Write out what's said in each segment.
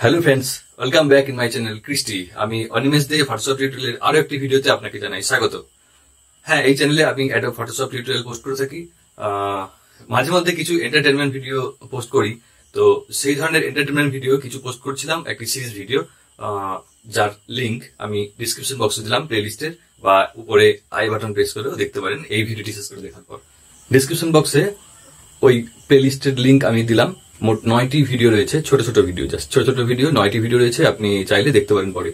Hello friends, welcome back in my channel Christy. আমি অনিমেষ দে Photoshop টিউটোরিয়ালের আরো একটি ভিডিওতে আপনাকে জানাই স্বাগত। হ্যাঁ, এই চ্যানেলে আমি অ্যাডোব ফটোশপ টিউটোরিয়াল পোস্ট করে থাকি। মাঝে মধ্যে কিছু এন্টারটেনমেন্ট ভিডিও পোস্ট করি। তো সেই ধরনের এন্টারটেনমেন্ট ভিডিও কিছু পোস্ট করছিলাম, একটি সিরিজ ভিডিও, যার লিঙ্ক আমি ডিসক্রিপশন বক্সে দিলাম প্লেলিস্টের, বা উপরে আই বাটন প্রেস করেও দেখতে পারেন এই ভিডিওটি শেষ করে দেখার পর। ডিসক্রিপশন বক্সে ওই প্লেলিস্টের লিঙ্ক আমি দিলাম। মোট 9টি ভিডিও রয়েছে, ছোট ছোট ভিডিও, জাস্ট ছোট ছোট ভিডিও 9টি ভিডিও রয়েছে, আপনি চাইলে দেখতে পারেন পরে।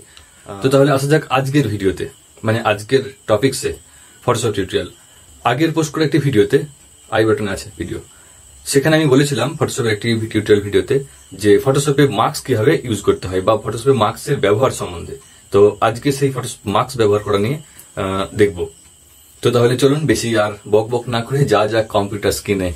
তো তাহলে আসা যাক আজকের ভিডিওতে, মানে আজকের টপিকসে, ফটোশপ টিউটোরিয়াল। আগের পোস্ট করা একটি ভিডিওতে আই বাটনে আছে ভিডিও, সেখানে আমি বলেছিলাম ফটোশপের একটি টিউটোরিয়াল ভিডিওতে যে ফটোশপে মার্কস কিভাবে ইউজ করতে হয় বা ফটোশপে মার্কসের ব্যবহার সম্বন্ধে। তো আজকে সেই মার্কস ব্যবহার করা নিয়ে দেখব। তো তাহলে চলুন বেশি আর বক বক না করে যা যা কম্পিউটার স্ক্রিনে।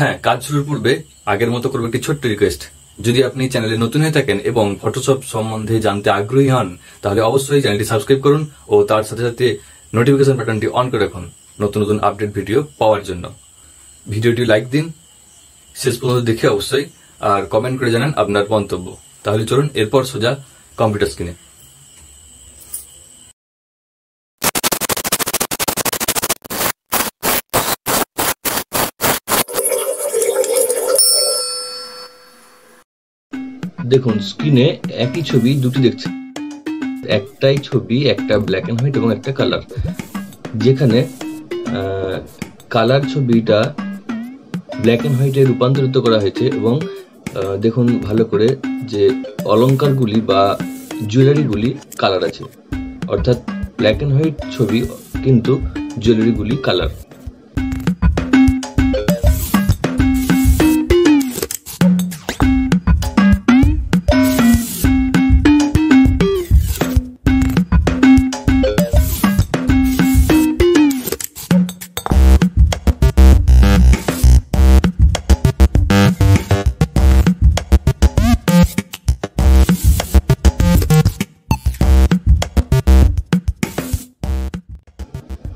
হ্যাঁ, কাজ শুরুর পূর্বে আগের মতো করবো একটি ছোট্ট রিকোয়েস্ট। যদি আপনি চ্যানেলে নতুন হয়ে থাকেন এবং ফটোশপ সম্বন্ধে জানতে আগ্রহী হন, তাহলে অবশ্যই চ্যানেলটি সাবস্ক্রাইব করুন ও তার সাথে সাথে নোটিফিকেশন বাটনটি অন করে রাখুন নতুন নতুন আপডেট ভিডিও পাওয়ার জন্য। ভিডিওটি লাইক দিন শেষ পর্যন্ত দেখে অবশ্যই, আর কমেন্ট করে জানান আপনার মন্তব্য। তাহলে চলুন এরপর সোজা কম্পিউটার স্ক্রিনে। দেখুন, স্ক্রিনে একই ছবি দুটি দেখছেন। একটাই ছবি, একটা ব্ল্যাক এন্ড হোয়াইট এবং একটা কালার। যেখানে কালার ছবিটা ব্ল্যাক এন্ড হোয়াইটে রূপান্তরিত করা হয়েছে এবং দেখুন ভালো করে যে অলংকারগুলি বা জুয়েলারিগুলি কালার আছে, অর্থাৎ ব্ল্যাক এন্ড হোয়াইট ছবি কিন্তু জুয়েলারিগুলি কালার।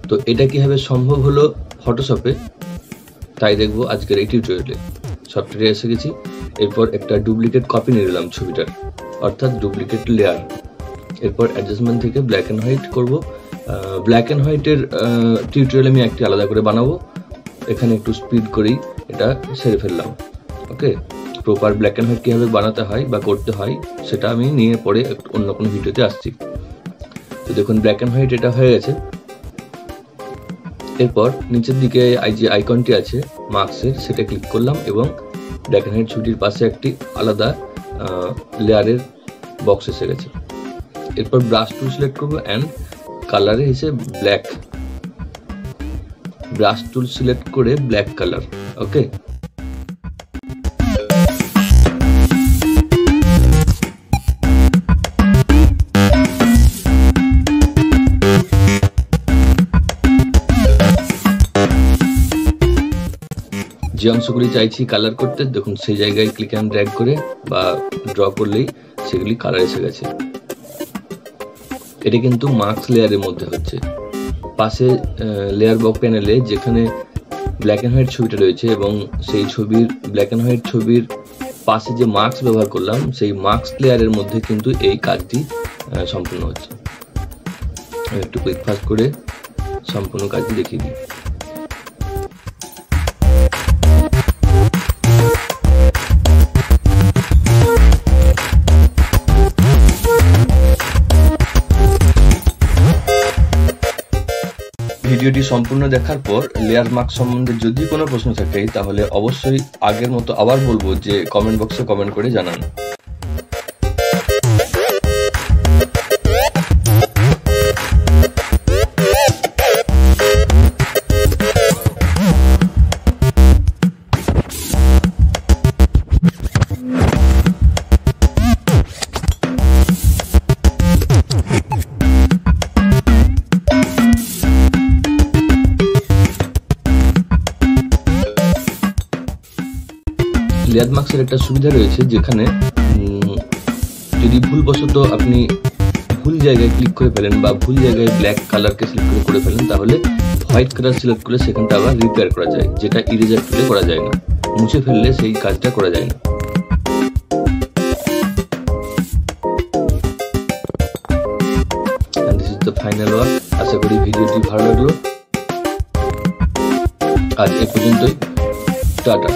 তো এটা কিভাবে সম্ভব হলো ফটোশপে, তাই দেখবো আজকের এই টিউটোরিয়ালে। সফটওয়্যারে এসে গেছি। এরপর একটা ডুপ্লিকেট কপি নিয়ে নিলাম ছবিটার, অর্থাৎ ডুপ্লিকেট লেয়ার। এরপর অ্যাডজাস্টমেন্ট থেকে ব্ল্যাক এন্ড হোয়াইট করবো। ব্ল্যাক এন্ড হোয়াইটের টিউটোরিয়াল আমি একটি আলাদা করে বানাবো। এখানে একটু স্পিড করেই এটা সেরে ফেললাম। ওকে, প্রপার ব্ল্যাক এন্ড হোয়াইট কিভাবে বানাতে হয় বা করতে হয় সেটা আমি নিয়ে পরে অন্য কোনো ভিডিওতে আসছি। তো দেখুন, ব্ল্যাক এন্ড হোয়াইট এটা হয়ে গেছে। এরপর নিচের দিকে যে আইকনটি আছে মার্কসের, সেটা ক্লিক করলাম এবং ব্ল্যাক এন্ড হোয়াইট ছবিটির পাশে একটি আলাদা লেয়ারের বক্স এসে গেছে। এরপর ব্রাশ টুল সিলেক্ট করবো অ্যান্ড কালারে এসে ব্ল্যাক, ব্রাশ টুল সিলেক্ট করে ব্ল্যাক কালার। ওকে, যে অংশগুলি চাইছি কালার করতে, দেখুন সেই জায়গায় ক্লিক অ্যান্ড ড্র্যাগ করে বা ড্র করলেই সেগুলি কালার এসে গেছে। এটা কিন্তু মার্কস লেয়ারের মধ্যে হচ্ছে। পাশে লেয়ার বক্স প্যানেলে যেখানে ব্ল্যাক অ্যান্ড হোয়াইট ছবিটা রয়েছে এবং সেই ছবির ব্ল্যাক অ্যান্ড হোয়াইট ছবির পাশে যে মার্কস ব্যবহার করলাম, সেই মার্কস লেয়ারের মধ্যে কিন্তু এই কাজটি সম্পূর্ণ হচ্ছে। একটু কুইক ফাস্ট করে সম্পূর্ণ কাজটি দেখিয়ে দিই। ভিডিওটি সম্পূর্ণ দেখার পর লেয়ার মার্ক সম্বন্ধে যদি কোনো প্রশ্ন থাকে তাহলে অবশ্যই আগের মতো আবার বলবো যে কমেন্ট বক্সে কমেন্ট করে জানান। লেয়ার মার্কসের একটা সুবিধা রয়েছে, যেখানে যদি ভুলবশত আপনি ভুল জায়গায় ক্লিক করে ফেলেন বা ভুল জায়গায় ব্ল্যাক কালারকে সিলেক্ট করে ফেলেন, তাহলে হোয়াইট কালার সিলেক্ট করে সেখানটা আবার রিপেয়ার করা যায়, যেটা ইরেজার টুলে করা যায় না, মুছে ফেললে সেই কাজটা করা যায় না। This is the final work. আশা করি ভিডিওটি ভালো লাগলো। আজ এ পর্যন্তই, টাটা।